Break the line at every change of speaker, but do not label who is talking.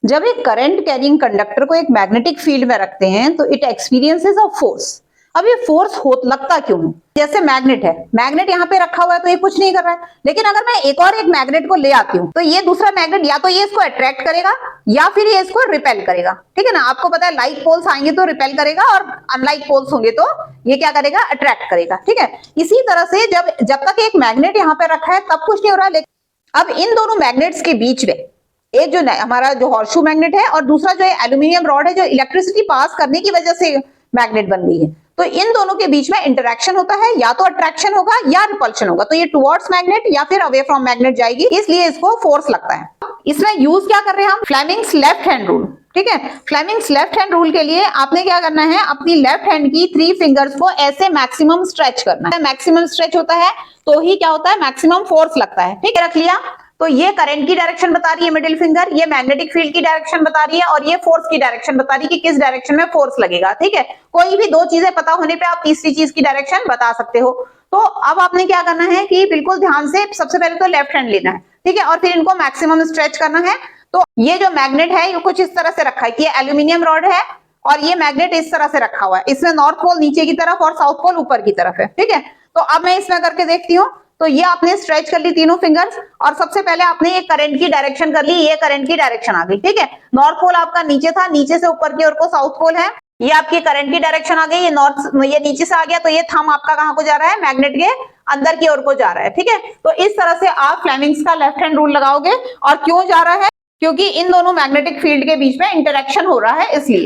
जब एक current carrying conductor को एक मैग्नेटिक फील्ड में रखते हैं तो इट एक्सपीरियंसेस अ फोर्स। अब ये फोर्स लगता क्यों है? जैसे मैग्नेट है, मैग्नेट यहाँ पे रखा हुआ है तो ये कुछ नहीं कर रहा है, लेकिन अगर मैं एक मैग्नेट को ले आती हूँ तो ये दूसरा मैग्नेट या तो ये इसको अट्रैक्ट करेगा या फिर ये इसको रिपेल करेगा। ठीक है ना, आपको पता है लाइक पोल्स आएंगे तो रिपेल करेगा और अनलाइक पोल्स होंगे तो ये क्या करेगा, अट्रैक्ट करेगा। ठीक है, इसी तरह से जब तक एक मैग्नेट यहाँ पे रखा है तब कुछ नहीं हो रहा है, लेकिन अब इन दोनों मैग्नेट्स के बीच में एक जो हमारा जो हॉर्सशू मैग्नेट है और दूसरा जो एल्यूमिनियम रॉड है जो इलेक्ट्रिसिटी पास करने की वजह से मैग्नेट बन गई है, तो इन दोनों के बीच में इंटरेक्शन होता है, या तो अट्रैक्शन होगा या रिपल्शन होगा, तो ये टुवर्ड्स मैग्नेट या फिर अवे फ्रॉम मैग्नेट जाएगी, इसलिए इसको फोर्स लगता है। इसमें यूज क्या कर रहे हैं हम, फ्लेमिंग्स लेफ्ट हैंड रूल। ठीक है, फ्लेमिंग्स लेफ्ट हैंड रूल के लिए आपने क्या करना है, अपनी लेफ्ट हैंड की 3 फिंगर्स को ऐसे मैक्सिमम स्ट्रेच करना है। मैक्सिमम स्ट्रेच होता है तो ही क्या होता है, मैक्सिमम फोर्स लगता है। ठीक है, रख लिया। तो ये करंट की डायरेक्शन बता रही है मिडिल फिंगर, ये मैग्नेटिक फील्ड की डायरेक्शन बता रही है और ये फोर्स की डायरेक्शन बता रही है कि किस डायरेक्शन में फोर्स लगेगा। ठीक है, कोई भी 2 चीजें पता होने पे आप तीसरी चीज की डायरेक्शन बता सकते हो। तो अब आपने क्या करना है कि बिल्कुल ध्यान से सबसे पहले तो लेफ्ट हैंड लेना है। ठीक है, और फिर इनको मैक्सिमम स्ट्रेच करना है। तो ये जो मैग्नेट है ये कुछ इस तरह से रखा है कि ये एल्यूमिनियम रॉड है और ये मैग्नेट इस तरह से रखा हुआ है, इसमें नॉर्थ पोल नीचे की तरफ और साउथ पोल ऊपर की तरफ है। ठीक है, तो अब मैं इसमें करके देखती हूँ। तो ये आपने स्ट्रेच कर ली तीनों फिंगर्स और सबसे पहले आपने ये करंट की डायरेक्शन कर ली, ये करंट की डायरेक्शन आ गई। ठीक है, नॉर्थ पोल आपका नीचे था, नीचे से ऊपर की ओर को साउथ पोल है, ये आपकी करंट की डायरेक्शन आ गई, ये नॉर्थ, ये नीचे से आ गया, तो ये थंब आपका कहां को जा रहा है, मैग्नेट के अंदर की ओर को जा रहा है। ठीक है, तो इस तरह से आप फ्लेमिंग्स का लेफ्ट हैंड रूल लगाओगे। और क्यों जा रहा है, क्योंकि इन दोनों मैग्नेटिक फील्ड के बीच में इंटरेक्शन हो रहा है, इसलिए।